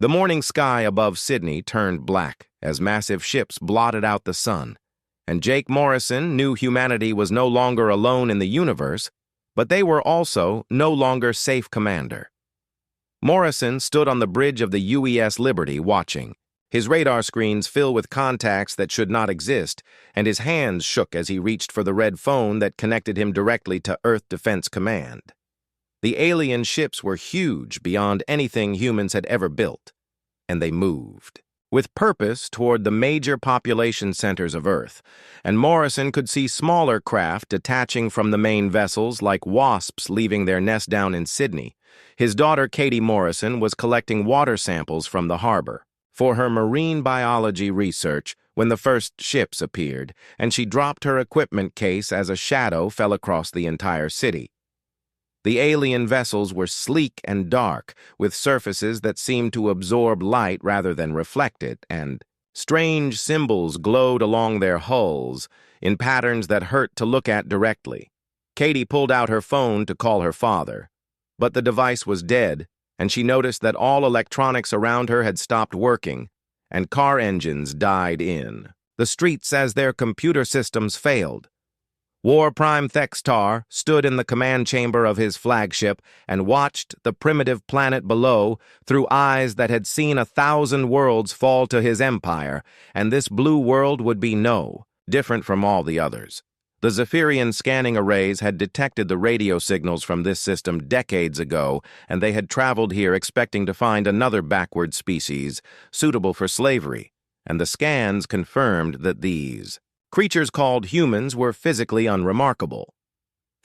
The morning sky above Sydney turned black as massive ships blotted out the sun, and Jake Morrison knew humanity was no longer alone in the universe, but they were also no longer safe commander. Morrison stood on the bridge of the UES Liberty watching, his radar screens filled with contacts that should not exist, and his hands shook as he reached for the red phone that connected him directly to Earth Defense Command. The alien ships were huge beyond anything humans had ever built, and they moved with purpose toward the major population centers of Earth, and Morrison could see smaller craft detaching from the main vessels like wasps leaving their nest down in Sydney. His daughter Katie Morrison was collecting water samples from the harbor for her marine biology research when the first ships appeared, and she dropped her equipment case as a shadow fell across the entire city. The alien vessels were sleek and dark, with surfaces that seemed to absorb light rather than reflect it, and strange symbols glowed along their hulls in patterns that hurt to look at directly. Katie pulled out her phone to call her father, but the device was dead, and she noticed that all electronics around her had stopped working, and car engines died in the streets as their computer systems failed. War Prime Thextar stood in the command chamber of his flagship and watched the primitive planet below through eyes that had seen 1,000 worlds fall to his empire, and this blue world would be different from all the others. The Zephyrian scanning arrays had detected the radio signals from this system decades ago, and they had traveled here expecting to find another backward species suitable for slavery, and the scans confirmed that these creatures called humans were physically unremarkable.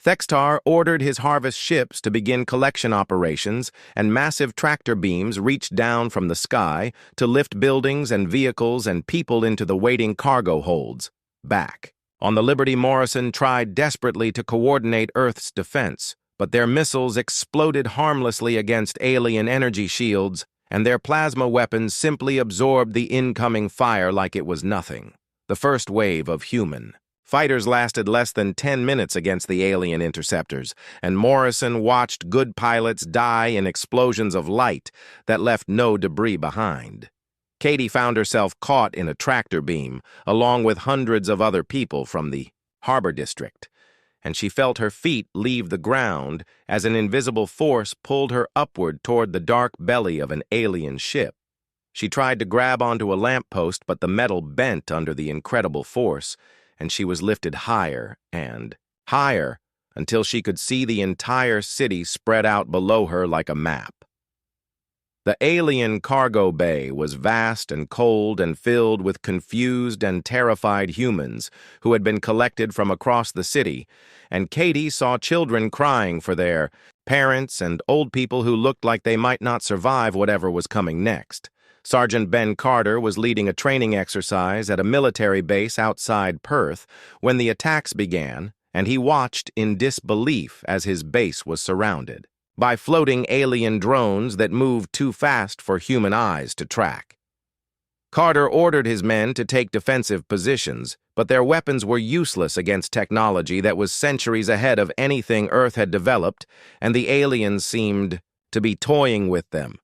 Thextar ordered his harvest ships to begin collection operations, and massive tractor beams reached down from the sky to lift buildings and vehicles and people into the waiting cargo holds. Back on the Liberty, Morrison tried desperately to coordinate Earth's defense, but their missiles exploded harmlessly against alien energy shields, and their plasma weapons simply absorbed the incoming fire like it was nothing. The first wave of human fighters lasted less than 10 minutes against the alien interceptors, and Morrison watched good pilots die in explosions of light that left no debris behind. Katie found herself caught in a tractor beam, along with hundreds of other people from the harbor district, and she felt her feet leave the ground as an invisible force pulled her upward toward the dark belly of an alien ship. She tried to grab onto a lamppost, but the metal bent under the incredible force, and she was lifted higher and higher until she could see the entire city spread out below her like a map. The alien cargo bay was vast and cold and filled with confused and terrified humans who had been collected from across the city, and Katie saw children crying for their parents and old people who looked like they might not survive whatever was coming next. Sergeant Ben Carter was leading a training exercise at a military base outside Perth when the attacks began, and he watched in disbelief as his base was surrounded by floating alien drones that moved too fast for human eyes to track. Carter ordered his men to take defensive positions, but their weapons were useless against technology that was centuries ahead of anything Earth had developed, and the aliens seemed to be toying with them.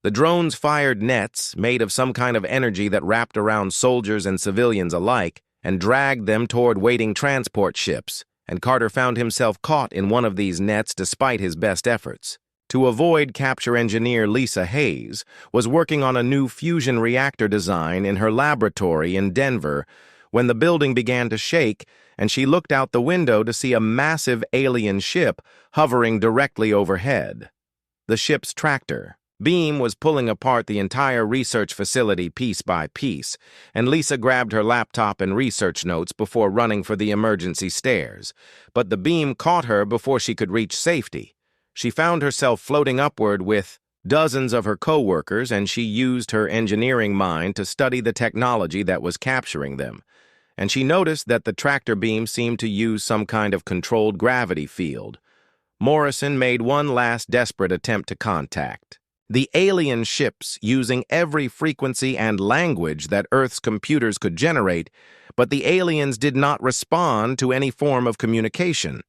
The drones fired nets made of some kind of energy that wrapped around soldiers and civilians alike and dragged them toward waiting transport ships, and Carter found himself caught in one of these nets despite his best efforts. To avoid, capture engineer Lisa Hayes was working on a new fusion reactor design in her laboratory in Denver when the building began to shake, and she looked out the window to see a massive alien ship hovering directly overhead. The ship's tractor beam was pulling apart the entire research facility piece by piece, and Lisa grabbed her laptop and research notes before running for the emergency stairs. But the beam caught her before she could reach safety. She found herself floating upward with dozens of her co-workers, and she used her engineering mind to study the technology that was capturing them. And she noticed that the tractor beam seemed to use some kind of controlled gravity field. Morrison made one last desperate attempt to contact the alien ships using every frequency and language that Earth's computers could generate, but the aliens did not respond to any form of communication.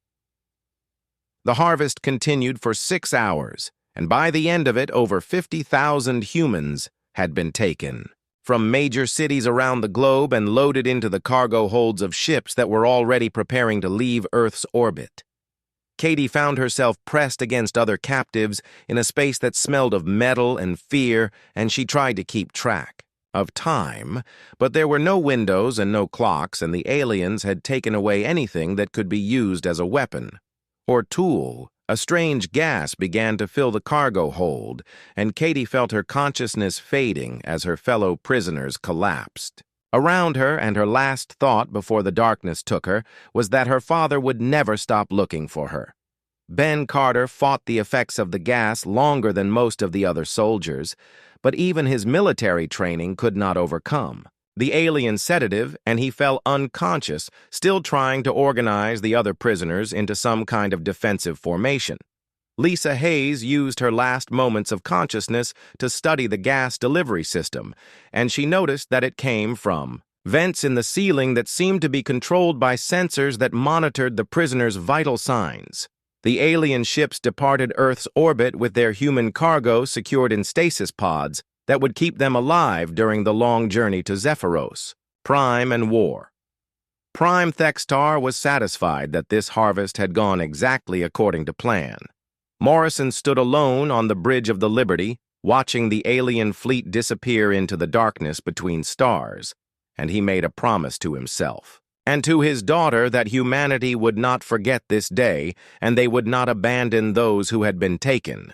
The harvest continued for 6 hours, and by the end of it, over 50,000 humans had been taken from major cities around the globe and loaded into the cargo holds of ships that were already preparing to leave Earth's orbit. Katie found herself pressed against other captives in a space that smelled of metal and fear, and she tried to keep track of time, but there were no windows and no clocks, and the aliens had taken away anything that could be used as a weapon or tool. A strange gas began to fill the cargo hold, and Katie felt her consciousness fading as her fellow prisoners collapsed around her, and her last thought before the darkness took her was that her father would never stop looking for her. Ben Carter fought the effects of the gas longer than most of the other soldiers, but even his military training could not overcome the alien sedative, and he fell unconscious, still trying to organize the other prisoners into some kind of defensive formation. Lisa Hayes used her last moments of consciousness to study the gas delivery system, and she noticed that it came from vents in the ceiling that seemed to be controlled by sensors that monitored the prisoners' vital signs. The alien ships departed Earth's orbit with their human cargo secured in stasis pods that would keep them alive during the long journey to Zephyros, Prime, and War. Prime Thextar was satisfied that this harvest had gone exactly according to plan. Morrison stood alone on the bridge of the Liberty, watching the alien fleet disappear into the darkness between stars, and he made a promise to himself and to his daughter that humanity would not forget this day, and they would not abandon those who had been taken.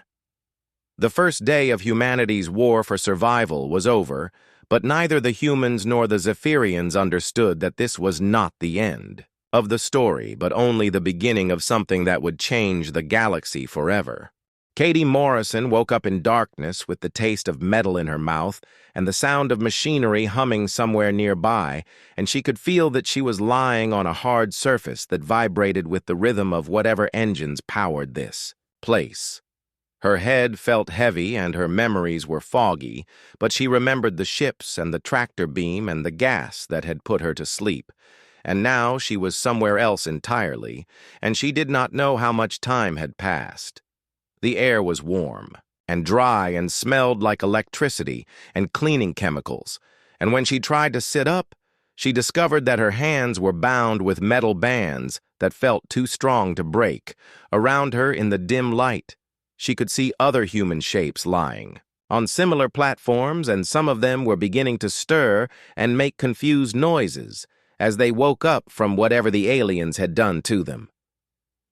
The first day of humanity's war for survival was over, but neither the humans nor the Zephyrians understood that this was not the end of the story, but only the beginning of something that would change the galaxy forever. Katie Morrison woke up in darkness with the taste of metal in her mouth and the sound of machinery humming somewhere nearby, and she could feel that she was lying on a hard surface that vibrated with the rhythm of whatever engines powered this place. Her head felt heavy and her memories were foggy, but she remembered the ships and the tractor beam and the gas that had put her to sleep. And now she was somewhere else entirely, and she did not know how much time had passed. The air was warm and dry and smelled like electricity and cleaning chemicals, and when she tried to sit up, she discovered that her hands were bound with metal bands that felt too strong to break. Around her in the dim light, she could see other human shapes lying on similar platforms, and some of them were beginning to stir and make confused noises as they woke up from whatever the aliens had done to them.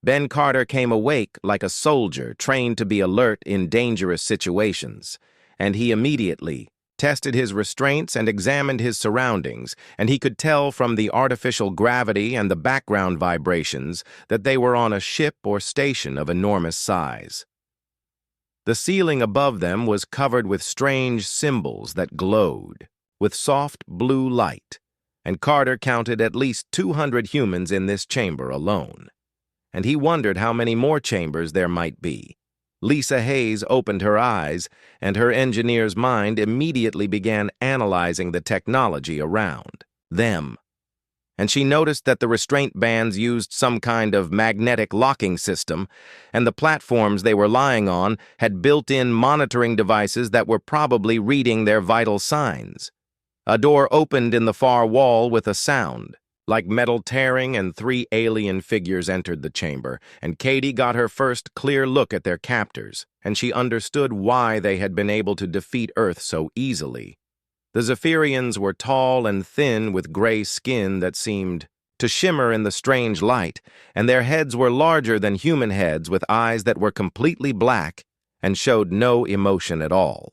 Ben Carter came awake like a soldier trained to be alert in dangerous situations, and he immediately tested his restraints and examined his surroundings, and he could tell from the artificial gravity and the background vibrations that they were on a ship or station of enormous size. The ceiling above them was covered with strange symbols that glowed with soft blue light, and Carter counted at least 200 humans in this chamber alone. And he wondered how many more chambers there might be. Lisa Hayes opened her eyes, and her engineer's mind immediately began analyzing the technology around them. And she noticed that the restraint bands used some kind of magnetic locking system, and the platforms they were lying on had built-in monitoring devices that were probably reading their vital signs. A door opened in the far wall with a sound, like metal tearing, and 3 alien figures entered the chamber, and Katie got her first clear look at their captors, and she understood why they had been able to defeat Earth so easily. The Zephyrians were tall and thin with gray skin that seemed to shimmer in the strange light, and their heads were larger than human heads with eyes that were completely black and showed no emotion at all.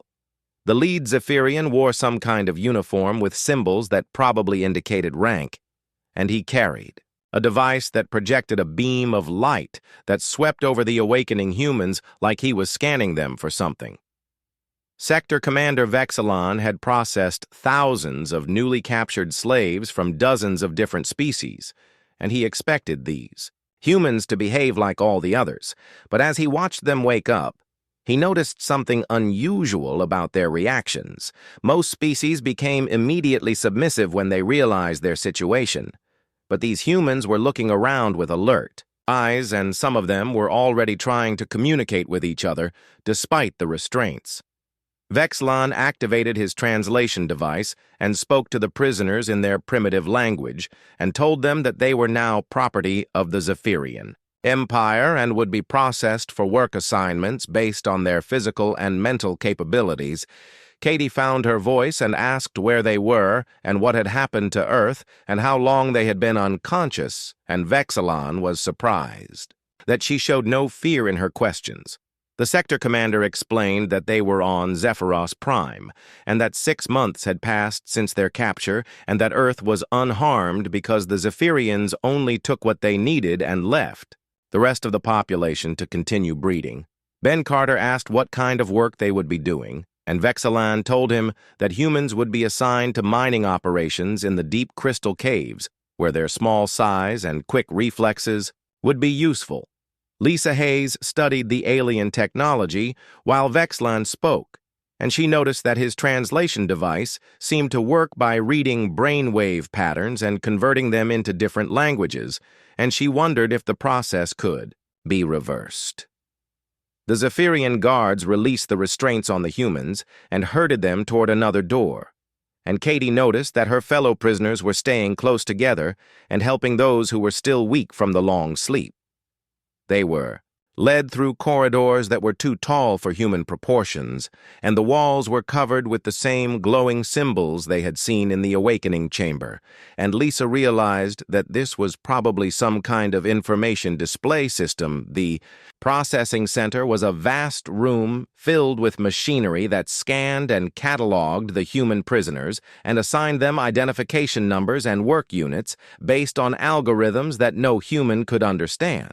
The lead Zephyrian wore some kind of uniform with symbols that probably indicated rank, and he carried a device that projected a beam of light that swept over the awakening humans like he was scanning them for something. Sector Commander Vexilon had processed thousands of newly captured slaves from dozens of different species, and he expected these humans to behave like all the others. But as he watched them wake up, he noticed something unusual about their reactions. Most species became immediately submissive when they realized their situation, but these humans were looking around with alert, eyes, and some of them were already trying to communicate with each other, despite the restraints. Vex'lan activated his translation device and spoke to the prisoners in their primitive language and told them that they were now property of the Zephyrian Empire and would be processed for work assignments based on their physical and mental capabilities. Katie found her voice and asked where they were and what had happened to Earth and how long they had been unconscious, and Vex'lan was surprised that she showed no fear in her questions. The sector commander explained that they were on Zephyros Prime, and that 6 months had passed since their capture, and that Earth was unharmed because the Zephyrians only took what they needed and left the rest of the population to continue breeding. Ben Carter asked what kind of work they would be doing, and Vex'lan told him that humans would be assigned to mining operations in the deep crystal caves, where their small size and quick reflexes would be useful. Lisa Hayes studied the alien technology while Vex'lan spoke, and she noticed that his translation device seemed to work by reading brainwave patterns and converting them into different languages, and she wondered if the process could be reversed. The Zephyrian guards released the restraints on the humans and herded them toward another door, and Katie noticed that her fellow prisoners were staying close together and helping those who were still weak from the long sleep. They were led through corridors that were too tall for human proportions, and the walls were covered with the same glowing symbols they had seen in the awakening chamber, and Lisa realized that this was probably some kind of information display system. The processing center was a vast room filled with machinery that scanned and cataloged the human prisoners and assigned them identification numbers and work units based on algorithms that no human could understand.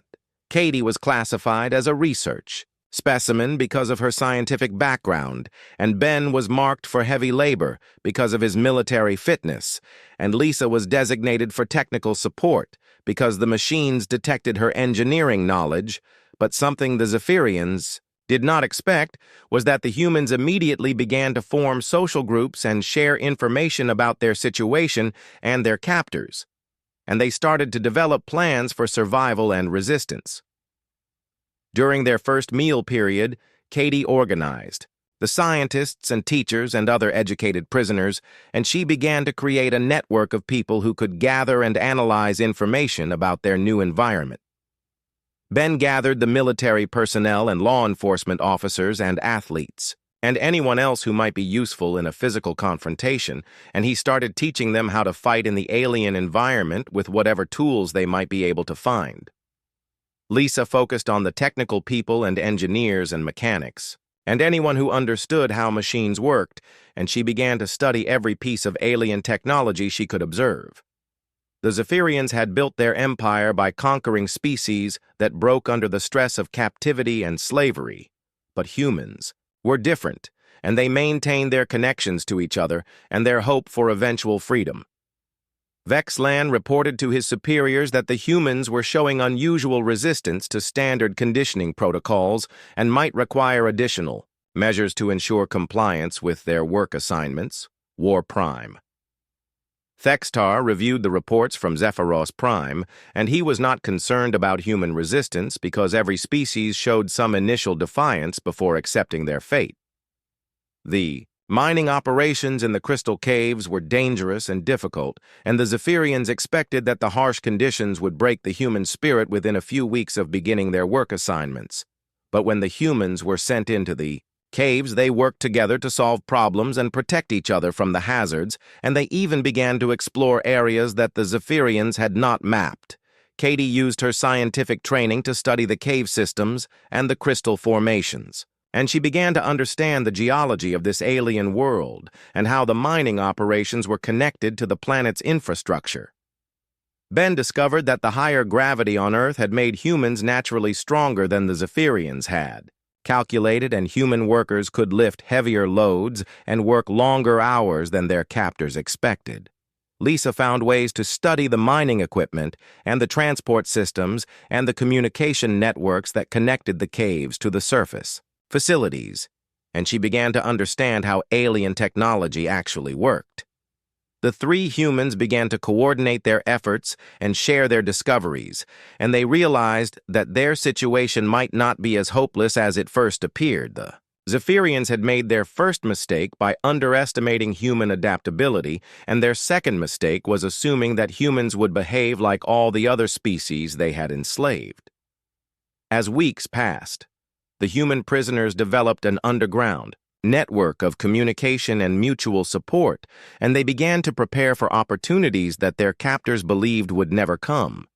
Katie was classified as a research specimen because of her scientific background, and Ben was marked for heavy labor because of his military fitness, and Lisa was designated for technical support because the machines detected her engineering knowledge, but something the Zephyrians did not expect was that the humans immediately began to form social groups and share information about their situation and their captors, and they started to develop plans for survival and resistance. During their first meal period, Katie organized the scientists and teachers and other educated prisoners, and she began to create a network of people who could gather and analyze information about their new environment. Ben gathered the military personnel and law enforcement officers and athletes, and anyone else who might be useful in a physical confrontation, and he started teaching them how to fight in the alien environment with whatever tools they might be able to find. Lisa focused on the technical people and engineers and mechanics, and anyone who understood how machines worked, and she began to study every piece of alien technology she could observe. The Zephyrians had built their empire by conquering species that broke under the stress of captivity and slavery, but humans were different, and they maintained their connections to each other and their hope for eventual freedom. Vex'lan reported to his superiors that the humans were showing unusual resistance to standard conditioning protocols and might require additional measures to ensure compliance with their work assignments, War Prime. Thextar reviewed the reports from Zephyros Prime, and he was not concerned about human resistance because every species showed some initial defiance before accepting their fate. The mining operations in the crystal caves were dangerous and difficult, and the Zephyrians expected that the harsh conditions would break the human spirit within a few weeks of beginning their work assignments. But when the humans were sent into the caves, they worked together to solve problems and protect each other from the hazards, and they even began to explore areas that the Zephyrians had not mapped. Katie used her scientific training to study the cave systems and the crystal formations, and she began to understand the geology of this alien world and how the mining operations were connected to the planet's infrastructure. Ben discovered that the higher gravity on Earth had made humans naturally stronger than the Zephyrians had. Calculated and human workers could lift heavier loads and work longer hours than their captors expected. Lisa found ways to study the mining equipment and the transport systems and the communication networks that connected the caves to the surface facilities, and she began to understand how alien technology actually worked. The three humans began to coordinate their efforts and share their discoveries, and they realized that their situation might not be as hopeless as it first appeared. The Zephyrians had made their first mistake by underestimating human adaptability, and their second mistake was assuming that humans would behave like all the other species they had enslaved. As weeks passed, the human prisoners developed an underground network of communication and mutual support, and they began to prepare for opportunities that their captors believed would never come.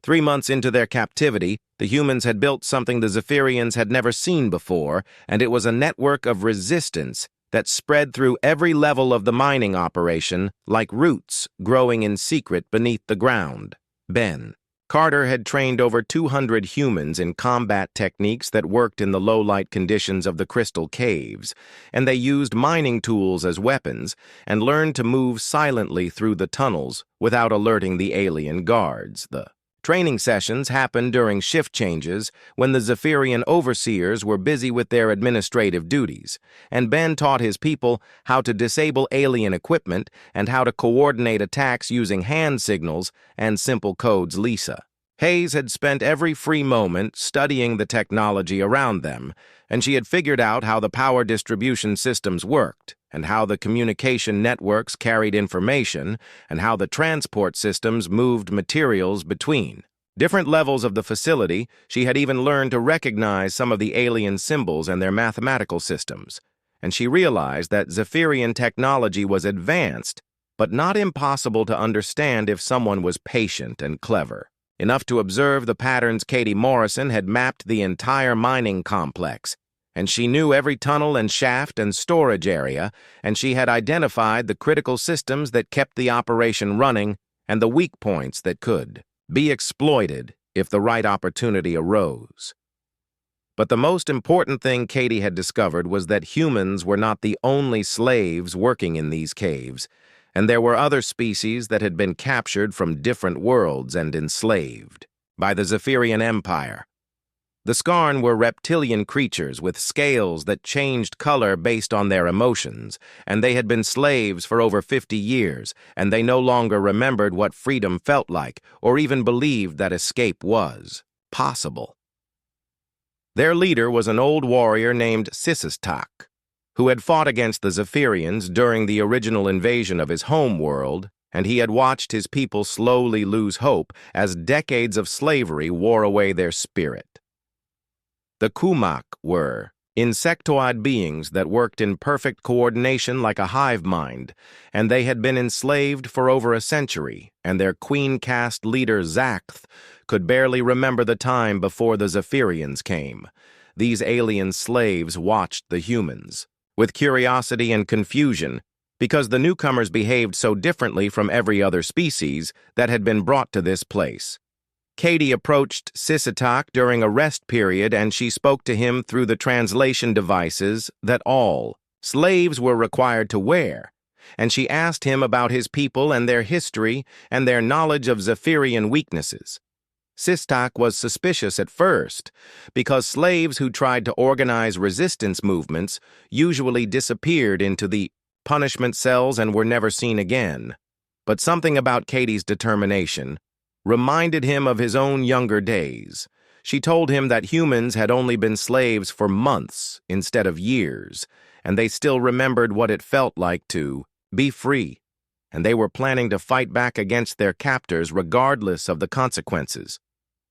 3 months into their captivity, the humans had built something the Zephyrians had never seen before, and it was a network of resistance that spread through every level of the mining operation like roots growing in secret beneath the ground. Ben Carter had trained over 200 humans in combat techniques that worked in the low-light conditions of the crystal caves, and they used mining tools as weapons and learned to move silently through the tunnels without alerting the alien guards. The training sessions happened during shift changes when the Zephyrian overseers were busy with their administrative duties, and Ben taught his people how to disable alien equipment and how to coordinate attacks using hand signals and simple codes. Lisa Hayes had spent every free moment studying the technology around them, and she had figured out how the power distribution systems worked, and how the communication networks carried information, and how the transport systems moved materials between different levels of the facility. She had even learned to recognize some of the alien symbols and their mathematical systems, and she realized that Zephyrian technology was advanced, but not impossible to understand if someone was patient and clever enough to observe the patterns. Katie Morrison had mapped the entire mining complex, and she knew every tunnel and shaft and storage area, and she had identified the critical systems that kept the operation running and the weak points that could be exploited if the right opportunity arose. But the most important thing Katie had discovered was that humans were not the only slaves working in these caves, and there were other species that had been captured from different worlds and enslaved by the Zephyrian Empire. The Skarn were reptilian creatures with scales that changed color based on their emotions, and they had been slaves for over 50 years, and they no longer remembered what freedom felt like or even believed that escape was possible. Their leader was an old warrior named Sisistak, who had fought against the Zephyrians during the original invasion of his home world, and he had watched his people slowly lose hope as decades of slavery wore away their spirit. The Kumak were insectoid beings that worked in perfect coordination like a hive mind, and they had been enslaved for over a century, and their queen-caste leader Zakth could barely remember the time before the Zephyrians came. These alien slaves watched the humans with curiosity and confusion, because the newcomers behaved so differently from every other species that had been brought to this place. Katie approached Sisitak during a rest period, and she spoke to him through the translation devices that all slaves were required to wear, and she asked him about his people and their history and their knowledge of Zephyrian weaknesses. Sistak was suspicious at first, because slaves who tried to organize resistance movements usually disappeared into the punishment cells and were never seen again. But something about Katie's determination reminded him of his own younger days. She told him that humans had only been slaves for months instead of years, and they still remembered what it felt like to be free, and they were planning to fight back against their captors regardless of the consequences.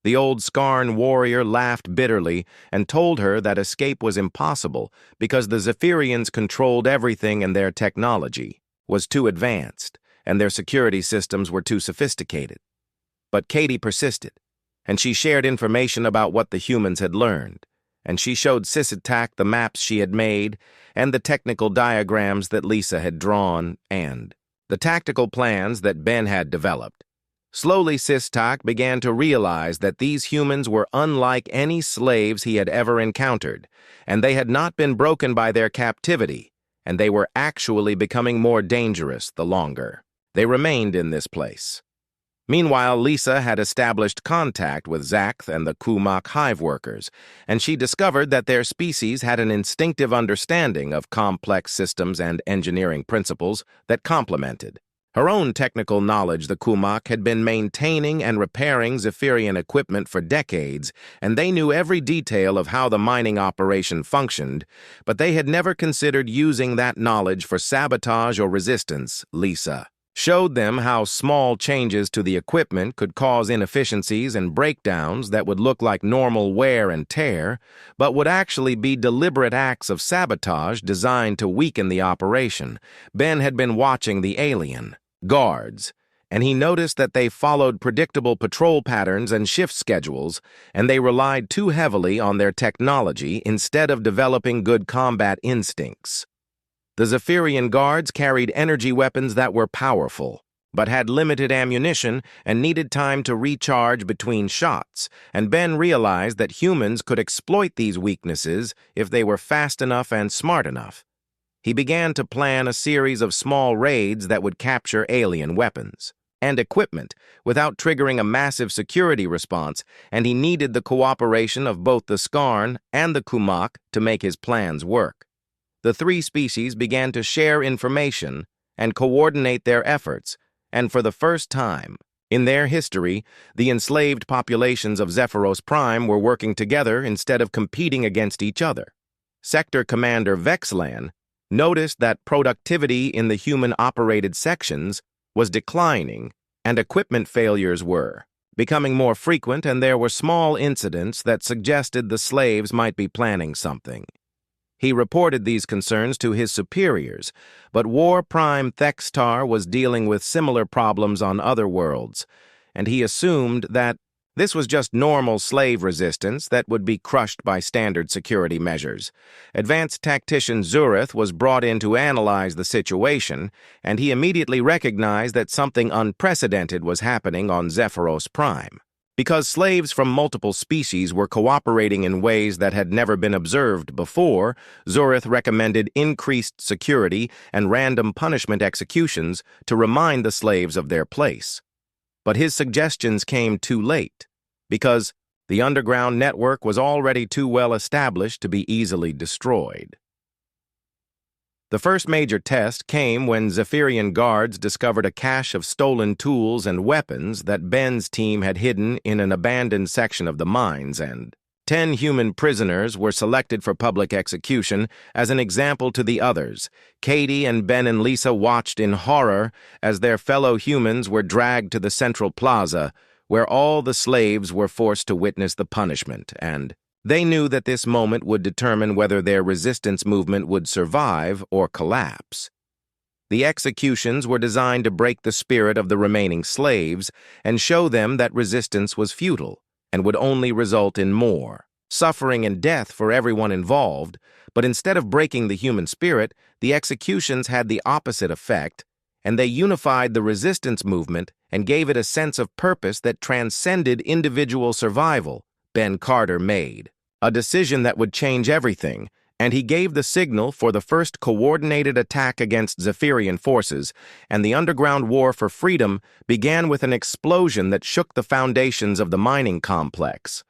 The old Skarn warrior laughed bitterly and told her that escape was impossible because the Zephyrians controlled everything and their technology was too advanced and their security systems were too sophisticated. But Katie persisted, and she shared information about what the humans had learned, and she showed Sisitak the maps she had made and the technical diagrams that Lisa had drawn and the tactical plans that Ben had developed. Slowly, Sistak began to realize that these humans were unlike any slaves he had ever encountered, and they had not been broken by their captivity, and they were actually becoming more dangerous the longer they remained in this place. Meanwhile, Lisa had established contact with Zakth and the Kumak hive workers, and she discovered that their species had an instinctive understanding of complex systems and engineering principles that complemented Her own technical knowledge, the Kumok, had been maintaining and repairing Zephyrian equipment for decades, and they knew every detail of how the mining operation functioned, but they had never considered using that knowledge for sabotage or resistance. Lisa showed them how small changes to the equipment could cause inefficiencies and breakdowns that would look like normal wear and tear, but would actually be deliberate acts of sabotage designed to weaken the operation. Ben had been watching the alien guards, and he noticed that they followed predictable patrol patterns and shift schedules, and they relied too heavily on their technology instead of developing good combat instincts. The Zephyrian guards carried energy weapons that were powerful, but had limited ammunition and needed time to recharge between shots, and Ben realized that humans could exploit these weaknesses if they were fast enough and smart enough. He began to plan a series of small raids that would capture alien weapons and equipment without triggering a massive security response, and he needed the cooperation of both the Skarn and the Kumok to make his plans work. The three species began to share information and coordinate their efforts, and for the first time in their history, the enslaved populations of Zephyros Prime were working together instead of competing against each other. Sector Commander Vexlan noticed that productivity in the human-operated sections was declining, and equipment failures were becoming more frequent, and there were small incidents that suggested the slaves might be planning something. He reported these concerns to his superiors, but War Prime Thextar was dealing with similar problems on other worlds, and he assumed that this was just normal slave resistance that would be crushed by standard security measures. Advanced tactician Zurith was brought in to analyze the situation, and he immediately recognized that something unprecedented was happening on Zephyros Prime. Because slaves from multiple species were cooperating in ways that had never been observed before, Zurith recommended increased security and random punishment executions to remind the slaves of their place. But his suggestions came too late, because the underground network was already too well established to be easily destroyed. The first major test came when Zephyrian guards discovered a cache of stolen tools and weapons that Ben's team had hidden in an abandoned section of the mines, and 10 human prisoners were selected for public execution as an example to the others. Katie and Ben and Lisa watched in horror as their fellow humans were dragged to the central plaza, where all the slaves were forced to witness the punishment, and they knew that this moment would determine whether their resistance movement would survive or collapse. The executions were designed to break the spirit of the remaining slaves and show them that resistance was futile and would only result in more suffering and death for everyone involved. But instead of breaking the human spirit, the executions had the opposite effect, and they unified the resistance movement and gave it a sense of purpose that transcended individual survival. Ben Carter made a decision that would change everything, and he gave the signal for the first coordinated attack against Zephyrian forces, and the underground war for freedom began with an explosion that shook the foundations of the mining complex.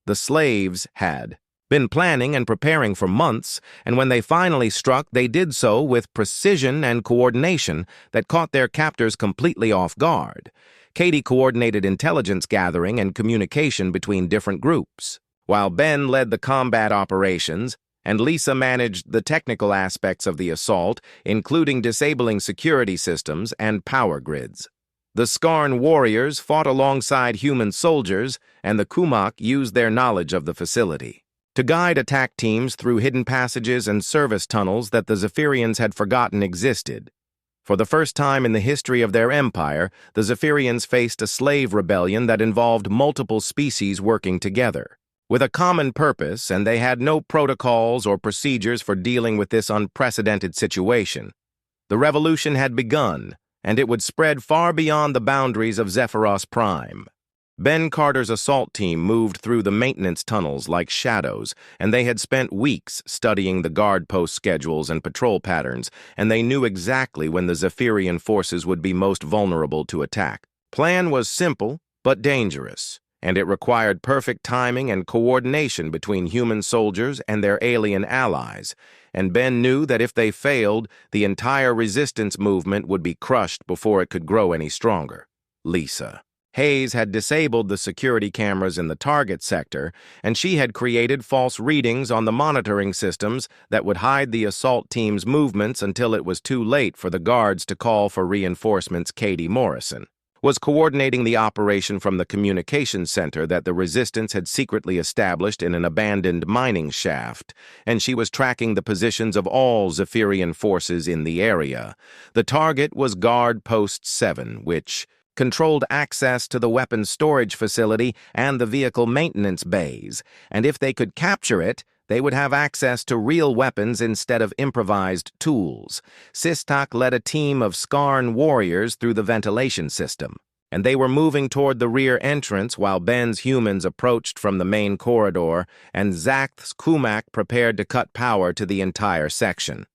The slaves had been planning and preparing for months, and when they finally struck, they did so with precision and coordination that caught their captors completely off guard. Katie coordinated intelligence gathering and communication between different groups, while Ben led the combat operations, and Lisa managed the technical aspects of the assault, including disabling security systems and power grids. The Skarn warriors fought alongside human soldiers, and the Kumok used their knowledge of the facility to guide attack teams through hidden passages and service tunnels that the Zephyrians had forgotten existed. For the first time in the history of their empire, the Zephyrians faced a slave rebellion that involved multiple species working together with a common purpose, and they had no protocols or procedures for dealing with this unprecedented situation. The revolution had begun, and it would spread far beyond the boundaries of Zephyros Prime. Ben Carter's assault team moved through the maintenance tunnels like shadows, and they had spent weeks studying the guard post schedules and patrol patterns, and they knew exactly when the Zephyrian forces would be most vulnerable to attack. Plan was simple, but dangerous. and it required perfect timing and coordination between human soldiers and their alien allies, and Ben knew that if they failed, the entire resistance movement would be crushed before it could grow any stronger. Lisa. Hayes had disabled the security cameras in the target sector, and she had created false readings on the monitoring systems that would hide the assault team's movements until it was too late for the guards to call for reinforcements. Katie Morrison was coordinating the operation from the communications center that the resistance had secretly established in an abandoned mining shaft, and she was tracking the positions of all Zephyrian forces in the area. The target was Guard Post 7, which controlled access to the weapons storage facility and the vehicle maintenance bays, and if they could capture it, they would have access to real weapons instead of improvised tools. Sistak led a team of Skarn warriors through the ventilation system, and they were moving toward the rear entrance while Ben's humans approached from the main corridor, and Zakth's Kumak prepared to cut power to the entire section.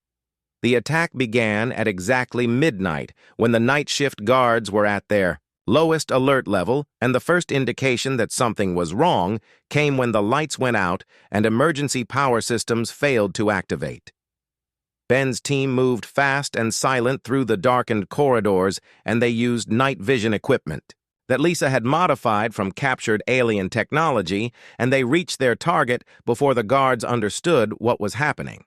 The attack began at exactly midnight, when the night shift guards were at their lowest alert level, and the first indication that something was wrong came when the lights went out and emergency power systems failed to activate. Ben's team moved fast and silent through the darkened corridors, and they used night vision equipment that Lisa had modified from captured alien technology, and they reached their target before the guards understood what was happening.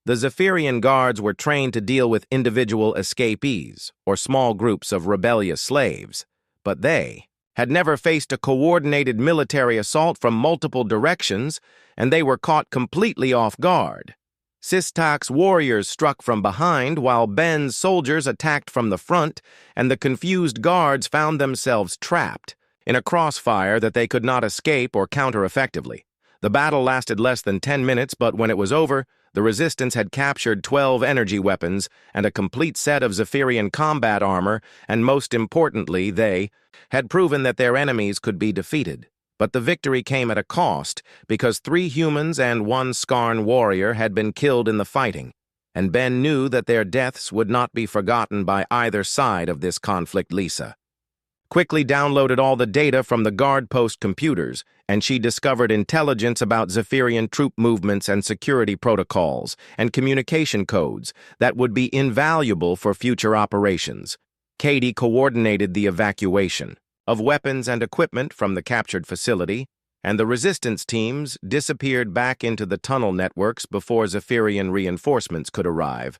The Zephyrian guards were trained to deal with individual escapees or small groups of rebellious slaves, but they had never faced a coordinated military assault from multiple directions, and they were caught completely off guard. Sistak's warriors struck from behind while Ben's soldiers attacked from the front, and the confused guards found themselves trapped in a crossfire that they could not escape or counter effectively. The battle lasted less than 10 minutes, but when it was over, the Resistance had captured 12 energy weapons and a complete set of Zephyrian combat armor, and most importantly, they had proven that their enemies could be defeated. But the victory came at a cost, because 3 humans and 1 Skarn warrior had been killed in the fighting, and Ben knew that their deaths would not be forgotten by either side of this conflict. Lisa quickly downloaded all the data from the guard post computers, and she discovered intelligence about Zephyrian troop movements and security protocols and communication codes that would be invaluable for future operations. Katie coordinated the evacuation of weapons and equipment from the captured facility, and the resistance teams disappeared back into the tunnel networks before Zephyrian reinforcements could arrive.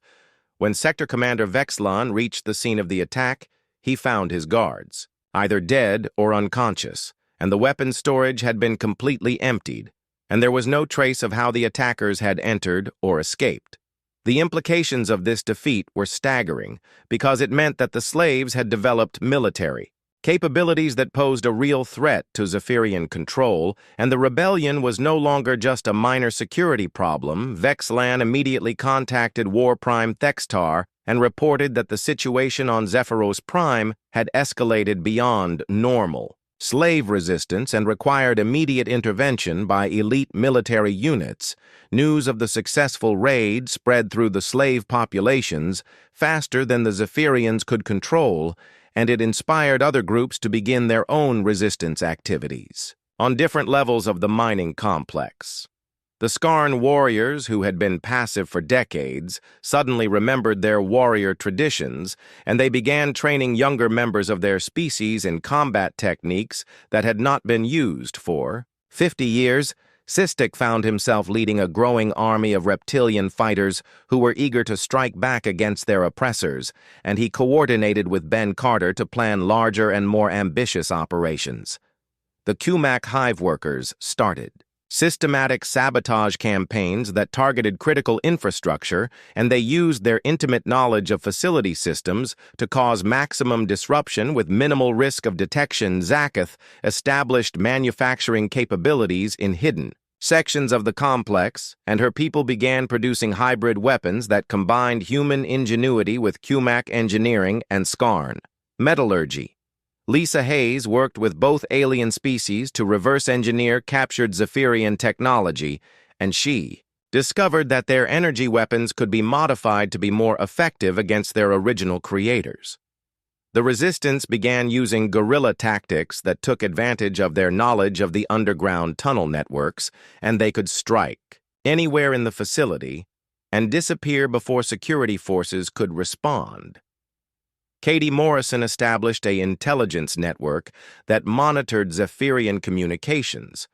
When Sector Commander Vexlon reached the scene of the attack, he found his guards either dead or unconscious, and the weapons storage had been completely emptied, and there was no trace of how the attackers had entered or escaped. The implications of this defeat were staggering, because it meant that the slaves had developed military capabilities that posed a real threat to Zephyrian control, and the rebellion was no longer just a minor security problem. Vexlan immediately contacted War Prime Thextar and reported that the situation on Zephyros Prime had escalated beyond normal slave resistance and required immediate intervention by elite military units. News of the successful raid spread through the slave populations faster than the Zephyrians could control, and it inspired other groups to begin their own resistance activities on different levels of the mining complex. The Skarn warriors, who had been passive for decades, suddenly remembered their warrior traditions, and they began training younger members of their species in combat techniques that had not been used for 50 years. Sistak found himself leading a growing army of reptilian fighters who were eager to strike back against their oppressors, and he coordinated with Ben Carter to plan larger and more ambitious operations. The Kumak hive workers started systematic sabotage campaigns that targeted critical infrastructure, and they used their intimate knowledge of facility systems to cause maximum disruption with minimal risk of detection. Zakth established manufacturing capabilities in hidden sections of the complex, and her people began producing hybrid weapons that combined human ingenuity with Kumak engineering and Skarn metallurgy. Lisa Hayes worked with both alien species to reverse engineer captured Zephyrian technology, and she discovered that their energy weapons could be modified to be more effective against their original creators. The Resistance began using guerrilla tactics that took advantage of their knowledge of the underground tunnel networks, and they could strike anywhere in the facility and disappear before security forces could respond. Katie Morrison established an intelligence network that monitored Zephyrian communications,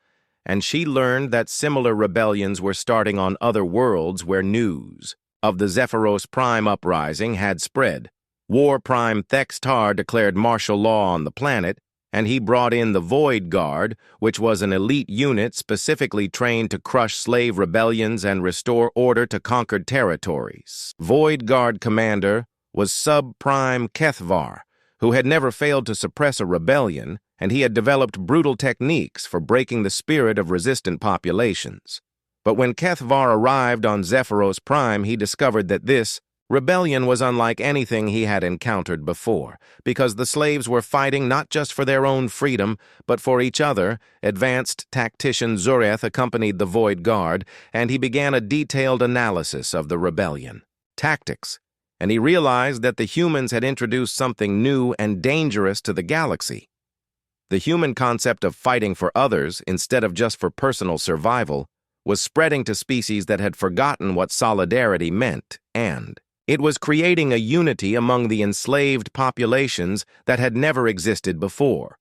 and she learned that similar rebellions were starting on other worlds where news of the Zephyros Prime uprising had spread. War Prime Thextar declared martial law on the planet, and he brought in the Void Guard, which was an elite unit specifically trained to crush slave rebellions and restore order to conquered territories. Void Guard commander was Sub-Prime Kethvar, who had never failed to suppress a rebellion, and he had developed brutal techniques for breaking the spirit of resistant populations. But when Kethvar arrived on Zephyros Prime, he discovered that this rebellion was unlike anything he had encountered before, because the slaves were fighting not just for their own freedom, but for each other. Advanced tactician Zureth accompanied the Void Guard, and he began a detailed analysis of the rebellion tactics, and he realized that the humans had introduced something new and dangerous to the galaxy. The human concept of fighting for others instead of just for personal survival was spreading to species that had forgotten what solidarity meant, and it was creating a unity among the enslaved populations that had never existed before.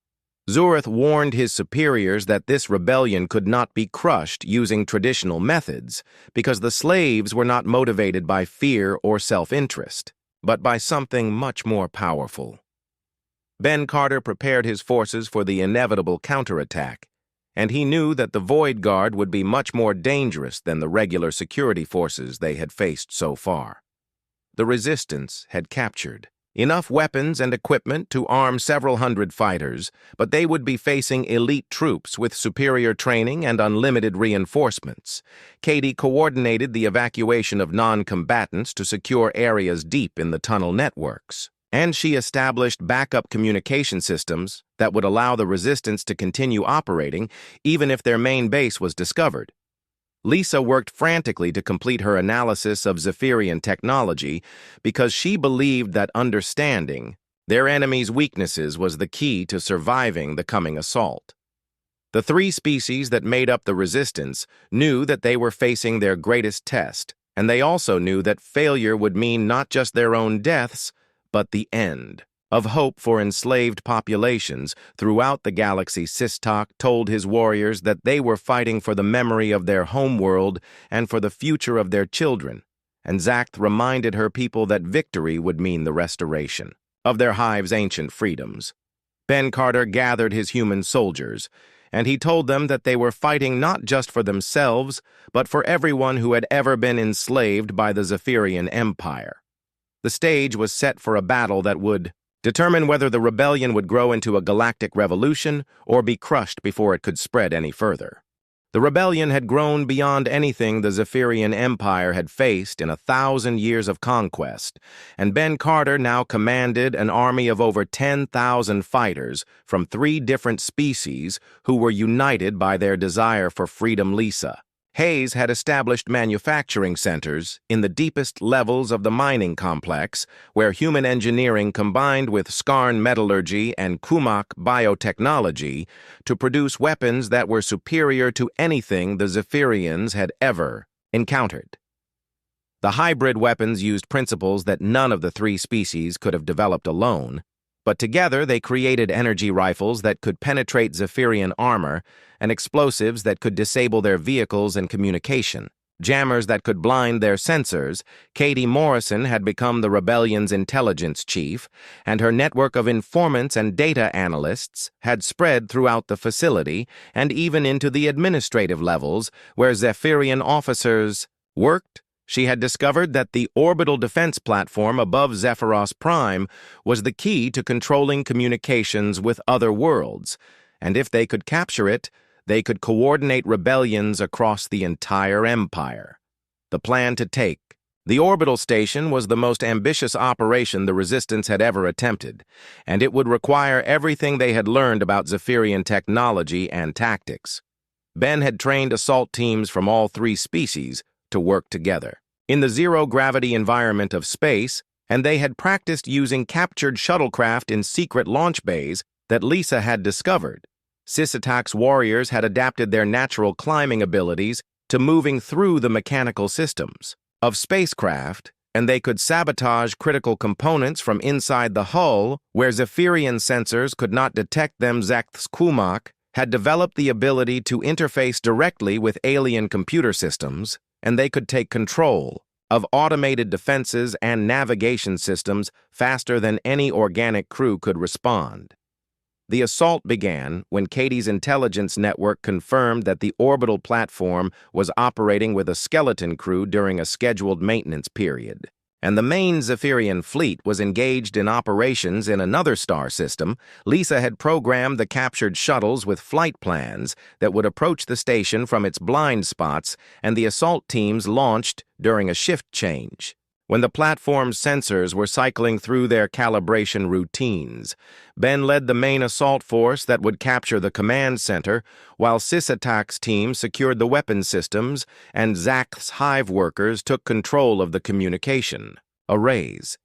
Zureth warned his superiors that this rebellion could not be crushed using traditional methods because the slaves were not motivated by fear or self-interest, but by something much more powerful. Ben Carter prepared his forces for the inevitable counterattack, and he knew that the Void Guard would be much more dangerous than the regular security forces they had faced so far. The Resistance had captured enough weapons and equipment to arm several hundred fighters, but they would be facing elite troops with superior training and unlimited reinforcements. Katie coordinated the evacuation of non-combatants to secure areas deep in the tunnel networks, and she established backup communication systems that would allow the Resistance to continue operating even if their main base was discovered. Lisa worked frantically to complete her analysis of Zephyrian technology because she believed that understanding their enemy's weaknesses was the key to surviving the coming assault. The three species that made up the Resistance knew that they were facing their greatest test, and they also knew that failure would mean not just their own deaths, but the end of hope for enslaved populations throughout the galaxy. Sistok told his warriors that they were fighting for the memory of their homeworld and for the future of their children, and Zakth reminded her people that victory would mean the restoration of their hive's ancient freedoms. Ben Carter gathered his human soldiers, and he told them that they were fighting not just for themselves, but for everyone who had ever been enslaved by the Zephyrian Empire. The stage was set for a battle that would determine whether the rebellion would grow into a galactic revolution or be crushed before it could spread any further. The rebellion had grown beyond anything the Zephyrian Empire had faced in 1,000 years of conquest, and Ben Carter now commanded an army of over 10,000 fighters from 3 different species who were united by their desire for freedom. Lisa Hayes had established manufacturing centers in the deepest levels of the mining complex, where human engineering combined with Skarn metallurgy and Kumak biotechnology to produce weapons that were superior to anything the Zephyrians had ever encountered. The hybrid weapons used principles that none of the 3 species could have developed alone, but together they created energy rifles that could penetrate Zephyrian armor and explosives that could disable their vehicles and communication, jammers that could blind their sensors. Katie Morrison had become the rebellion's intelligence chief, and her network of informants and data analysts had spread throughout the facility and even into the administrative levels where Zephyrian officers worked. She had discovered that the orbital defense platform above Zephyros Prime was the key to controlling communications with other worlds, and if they could capture it, they could coordinate rebellions across the entire empire. The plan to take the orbital station was the most ambitious operation the Resistance had ever attempted, and it would require everything they had learned about Zephyrian technology and tactics. Ben had trained assault teams from all 3 species to work together. In the zero-gravity environment of space, and they had practiced using captured shuttlecraft in secret launch bays that Lisa had discovered. Sysotak's warriors had adapted their natural climbing abilities to moving through the mechanical systems of spacecraft, and they could sabotage critical components from inside the hull where Zephyrian sensors could not detect them. Zathskumak had developed the ability to interface directly with alien computer systems, and they could take control of automated defenses and navigation systems faster than any organic crew could respond. The assault began when Katie's intelligence network confirmed that the orbital platform was operating with a skeleton crew during a scheduled maintenance period, and the main Zephyrian fleet was engaged in operations in another star system. Lisa had programmed the captured shuttles with flight plans that would approach the station from its blind spots, and the assault teams launched during a shift change, when the platform's sensors were cycling through their calibration routines. Ben led the main assault force that would capture the command center, while Sysotak's team secured the weapon systems, and Zath's hive workers took control of the communication arrays.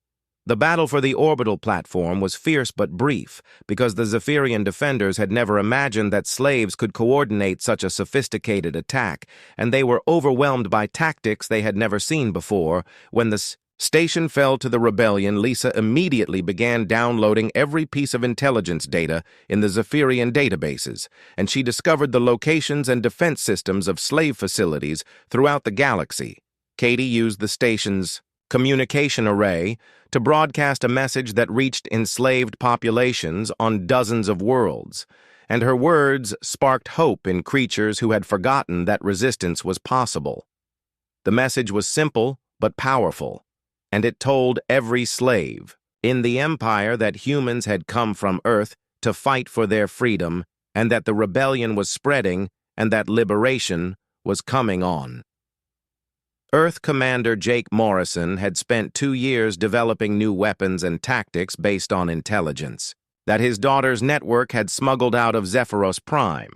The battle for the orbital platform was fierce but brief, because the Zephyrian defenders had never imagined that slaves could coordinate such a sophisticated attack, and they were overwhelmed by tactics they had never seen before. When the station fell to the rebellion, Lisa immediately began downloading every piece of intelligence data in the Zephyrian databases, and she discovered the locations and defense systems of slave facilities throughout the galaxy. Katie used the station's communication array to broadcast a message that reached enslaved populations on dozens of worlds, and her words sparked hope in creatures who had forgotten that resistance was possible. The message was simple but powerful, and it told every slave in the Empire that humans had come from Earth to fight for their freedom, and that the rebellion was spreading, and that liberation was coming on. Earth Commander Jake Morrison had spent 2 years developing new weapons and tactics based on intelligence that his daughter's network had smuggled out of Zephyros Prime.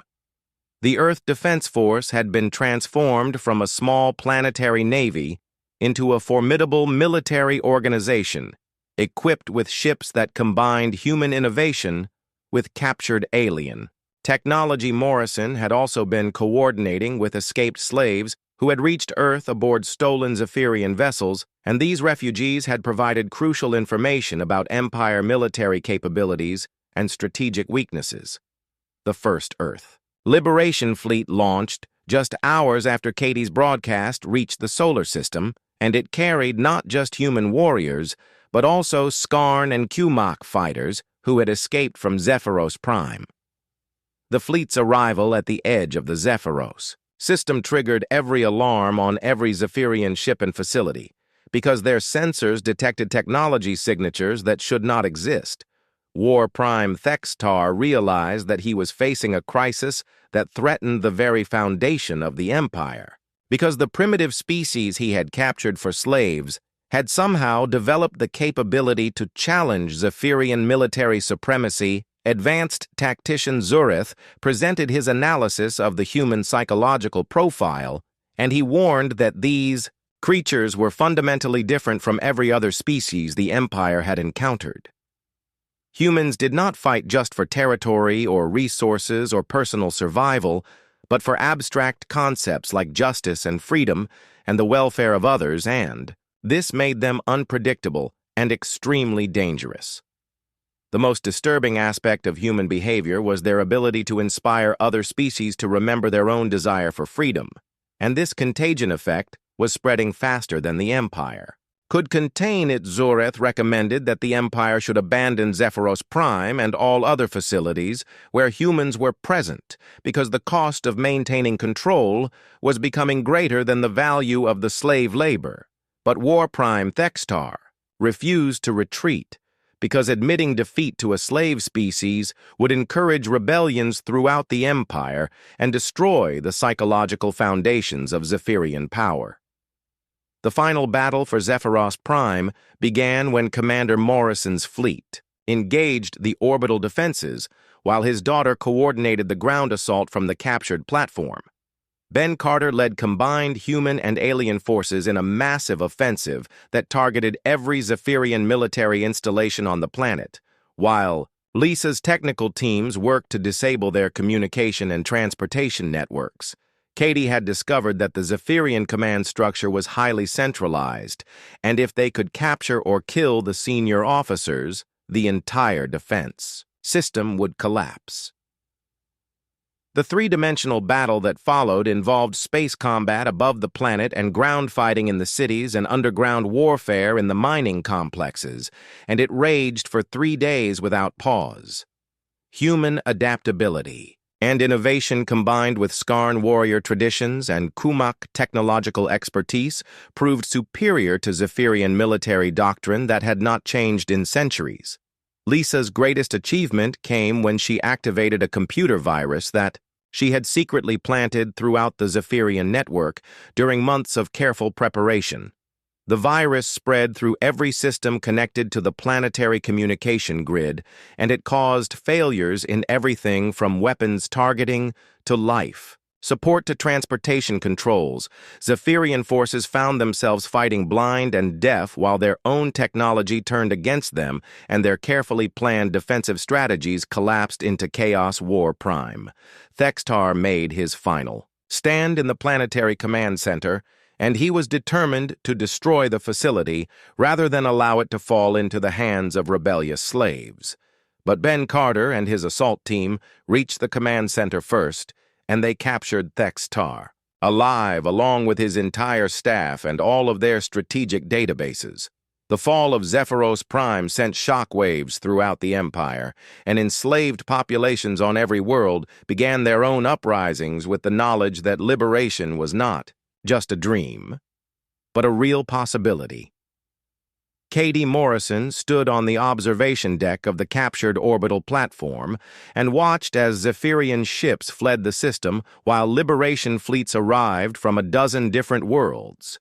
The Earth Defense Force had been transformed from a small planetary navy into a formidable military organization, equipped with ships that combined human innovation with captured alien technology. Morrison had also been coordinating with escaped slaves who had reached Earth aboard stolen Zephyrian vessels, and these refugees had provided crucial information about Empire military capabilities and strategic weaknesses. The First Earth Liberation Fleet launched just hours after Katie's broadcast reached the solar system, and it carried not just human warriors, but also Skarn and Kumak fighters who had escaped from Zephyros Prime. The fleet's arrival at the edge of the Zephyros system triggered every alarm on every Zephyrian ship and facility, because their sensors detected technology signatures that should not exist. War Prime Thextar realized that he was facing a crisis that threatened the very foundation of the Empire, because the primitive species he had captured for slaves had somehow developed the capability to challenge Zephyrian military supremacy. Advanced tactician Zurith presented his analysis of the human psychological profile, and he warned that these creatures were fundamentally different from every other species the Empire had encountered. Humans did not fight just for territory or resources or personal survival, but for abstract concepts like justice and freedom and the welfare of others, and this made them unpredictable and extremely dangerous. The most disturbing aspect of human behavior was their ability to inspire other species to remember their own desire for freedom, and this contagion effect was spreading faster than the Empire could contain it. Zurith recommended that the Empire should abandon Zephyros Prime and all other facilities where humans were present, because the cost of maintaining control was becoming greater than the value of the slave labor. But War Prime Thextar refused to retreat, because admitting defeat to a slave species would encourage rebellions throughout the Empire and destroy the psychological foundations of Zephyrian power. The final battle for Zephyros Prime began when Commander Morrison's fleet engaged the orbital defenses while his daughter coordinated the ground assault from the captured platform. Ben Carter led combined human and alien forces in a massive offensive that targeted every Zephyrian military installation on the planet, while Lisa's technical teams worked to disable their communication and transportation networks. Katie had discovered that the Zephyrian command structure was highly centralized, and if they could capture or kill the senior officers, the entire defense system would collapse. The three-dimensional battle that followed involved space combat above the planet and ground fighting in the cities and underground warfare in the mining complexes, and it raged for 3 days without pause. Human adaptability and innovation combined with Skarn warrior traditions and Kumak technological expertise proved superior to Zephyrian military doctrine that had not changed in centuries. Lisa's greatest achievement came when she activated a computer virus that she had secretly planted throughout the Zephyrian network during months of careful preparation. The virus spread through every system connected to the planetary communication grid, and it caused failures in everything from weapons targeting to life support to transportation controls. Zephyrian forces found themselves fighting blind and deaf while their own technology turned against them and their carefully planned defensive strategies collapsed into chaos war prime. Thextar made his final stand in the planetary command center, and he was determined to destroy the facility rather than allow it to fall into the hands of rebellious slaves. But Ben Carter and his assault team reached the command center first, and they captured Thextar, alive along with his entire staff and all of their strategic databases. The fall of Zephyros Prime sent shockwaves throughout the Empire, and enslaved populations on every world began their own uprisings with the knowledge that liberation was not just a dream, but a real possibility. Katie Morrison stood on the observation deck of the captured orbital platform and watched as Zephyrian ships fled the system while liberation fleets arrived from a dozen different worlds.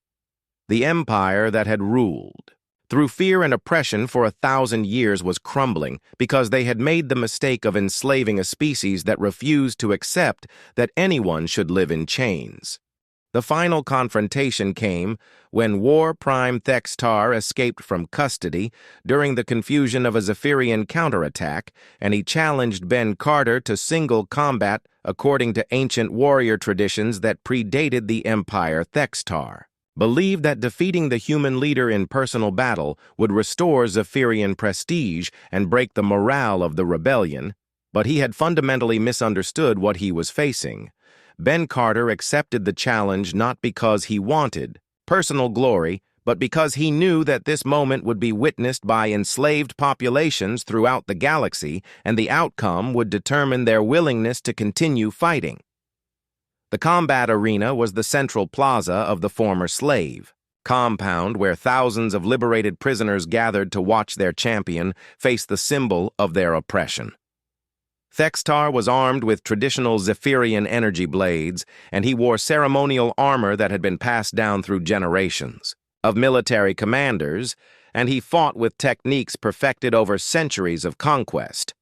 The empire that had ruled through fear and oppression for 1,000 years was crumbling because they had made the mistake of enslaving a species that refused to accept that anyone should live in chains. The final confrontation came when War Prime Thextar escaped from custody during the confusion of a Zephyrian counterattack, and he challenged Ben Carter to single combat according to ancient warrior traditions that predated the Empire. Thextar believed that defeating the human leader in personal battle would restore Zephyrian prestige and break the morale of the rebellion, but he had fundamentally misunderstood what he was facing. Ben Carter accepted the challenge not because he wanted personal glory, but because he knew that this moment would be witnessed by enslaved populations throughout the galaxy, and the outcome would determine their willingness to continue fighting. The combat arena was the central plaza of the former slave compound where thousands of liberated prisoners gathered to watch their champion face the symbol of their oppression. Thextar was armed with traditional Zephyrian energy blades, and he wore ceremonial armor that had been passed down through generations of military commanders, and he fought with techniques perfected over centuries of conquest.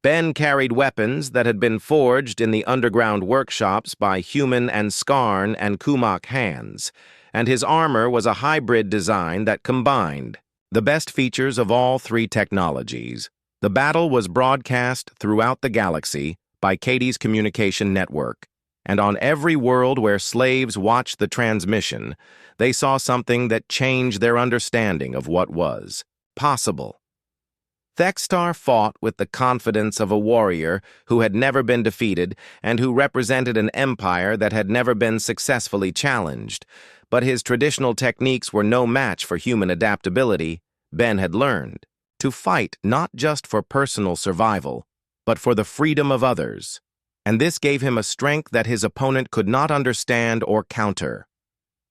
Ben carried weapons that had been forged in the underground workshops by human and Skarn and Kumak hands, and his armor was a hybrid design that combined the best features of all three technologies. The battle was broadcast throughout the galaxy by Katie's communication network, and on every world where slaves watched the transmission, they saw something that changed their understanding of what was possible. Thextar fought with the confidence of a warrior who had never been defeated and who represented an empire that had never been successfully challenged, but his traditional techniques were no match for human adaptability. Ben had learned to fight not just for personal survival, but for the freedom of others, and this gave him a strength that his opponent could not understand or counter.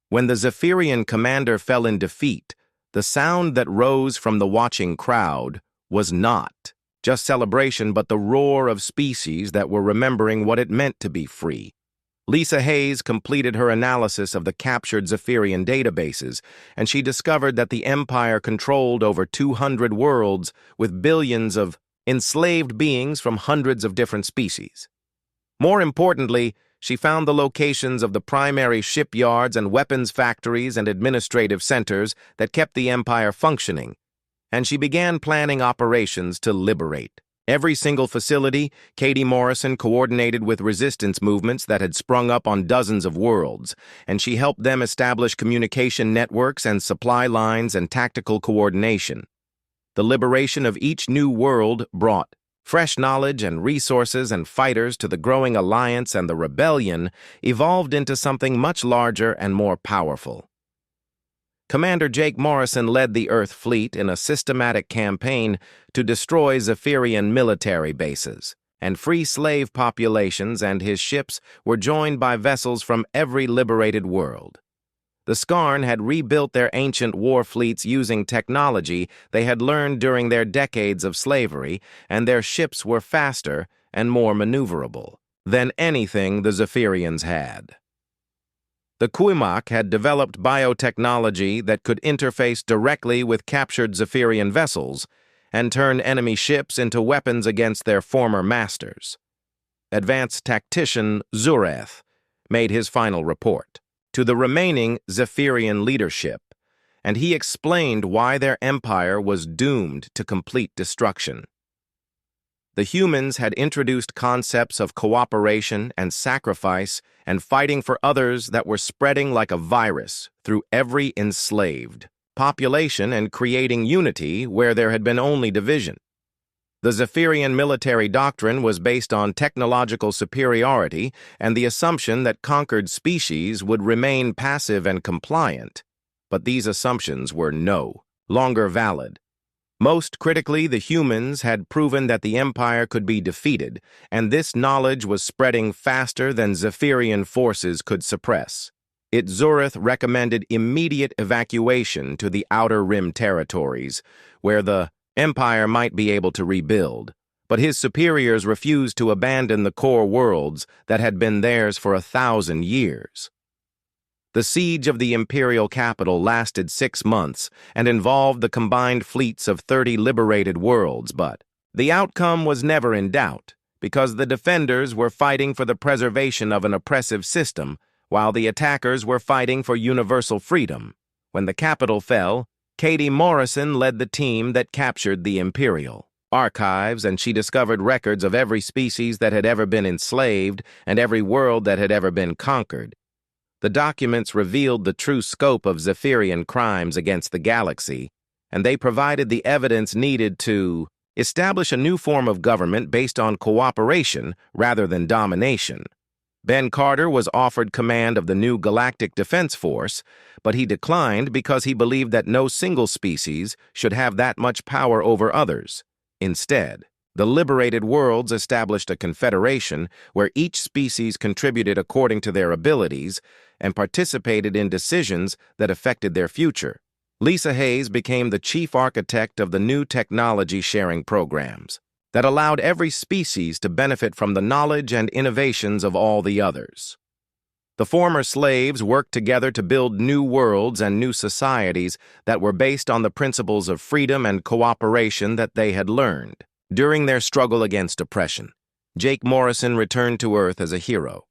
When the Zephyrian commander fell in defeat, the sound that rose from the watching crowd was not just celebration, but the roar of species that were remembering what it meant to be free. Lisa Hayes completed her analysis of the captured Zephyrian databases, and she discovered that the Empire controlled over 200 worlds with billions of enslaved beings from hundreds of different species. More importantly, She found the locations of the primary shipyards and weapons factories and administrative centers that kept the Empire functioning, and she began planning operations to liberate. Every single facility, Katie Morrison coordinated with resistance movements that had sprung up on dozens of worlds, and she helped them establish communication networks and supply lines and tactical coordination. The liberation of each new world brought fresh knowledge and resources and fighters to the growing alliance, and the rebellion evolved into something much larger and more powerful. Commander Jake Morrison led the Earth fleet in a systematic campaign to destroy Zephyrian military bases, and free slave populations, and his ships were joined by vessels from every liberated world. The Skarn had rebuilt their ancient war fleets using technology they had learned during their decades of slavery, and their ships were faster and more maneuverable than anything the Zephyrians had. The Kuimak had developed biotechnology that could interface directly with captured Zephyrian vessels and turn enemy ships into weapons against their former masters. Advanced tactician Zureth made his final report to the remaining Zephyrian leadership, and he explained why their empire was doomed to complete destruction. The humans had introduced concepts of cooperation and sacrifice and fighting for others that were spreading like a virus through every enslaved population and creating unity where there had been only division. The Zephyrian military doctrine was based on technological superiority and the assumption that conquered species would remain passive and compliant, but these assumptions were no longer valid. Most critically, the humans had proven that the Empire could be defeated, and this knowledge was spreading faster than Zephyrian forces could suppress. Zureth recommended immediate evacuation to the Outer Rim territories, where the Empire might be able to rebuild, but his superiors refused to abandon the core worlds that had been theirs for 1,000 years. The siege of the imperial capital lasted 6 months and involved the combined fleets of 30 liberated worlds, but the outcome was never in doubt, because the defenders were fighting for the preservation of an oppressive system, while the attackers were fighting for universal freedom. When the capital fell, Katie Morrison led the team that captured the imperial archives, and she discovered records of every species that had ever been enslaved and every world that had ever been conquered. The documents revealed the true scope of Zephyrian crimes against the galaxy, and they provided the evidence needed to establish a new form of government based on cooperation rather than domination. Ben Carter was offered command of the new Galactic Defense Force, but he declined because he believed that no single species should have that much power over others. Instead, the liberated worlds established a confederation where each species contributed according to their abilities and participated in decisions that affected their future. Lisa Hayes became the chief architect of the new technology-sharing programs that allowed every species to benefit from the knowledge and innovations of all the others. The former slaves worked together to build new worlds and new societies that were based on the principles of freedom and cooperation that they had learned. During their struggle against oppression, Jake Morrison returned to Earth as a hero.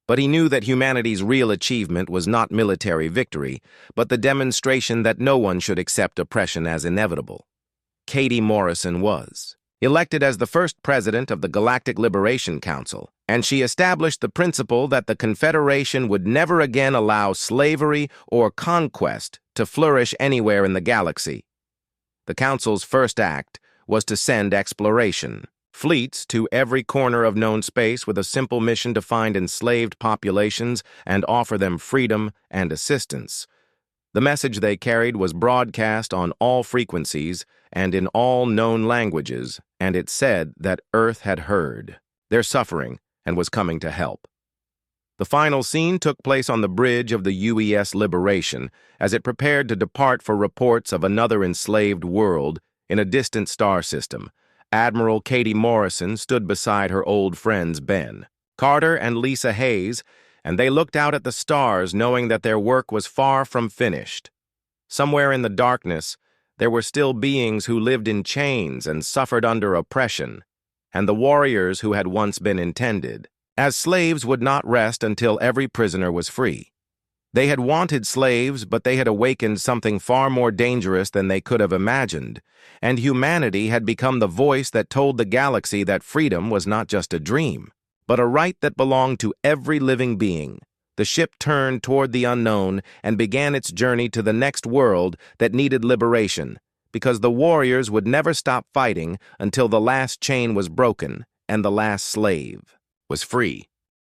But he knew that humanity's real achievement was not military victory, but the demonstration that no one should accept oppression as inevitable. Katie Morrison was elected as the first president of the Galactic Liberation Council, and she established the principle that the Confederation would never again allow slavery or conquest to flourish anywhere in the galaxy. The Council's first act was to send exploration fleets to every corner of known space with a simple mission to find enslaved populations and offer them freedom and assistance. The message they carried was broadcast on all frequencies and in all known languages, and it said that Earth had heard their suffering and was coming to help. The final scene took place on the bridge of the UES Liberation as it prepared to depart for reports of another enslaved world in a distant star system. Admiral Katie Morrison stood beside her old friends Ben Carter and Lisa Hayes, and they looked out at the stars knowing that their work was far from finished. Somewhere in the darkness, there were still beings who lived in chains and suffered under oppression, and the warriors who had once been intended as slaves would not rest until every prisoner was free. They had wanted slaves, but they had awakened something far more dangerous than they could have imagined, and humanity had become the voice that told the galaxy that freedom was not just a dream, but a right that belonged to every living being. The ship turned toward the unknown and began its journey to the next world that needed liberation, because the warriors would never stop fighting until the last chain was broken and the last slave was free.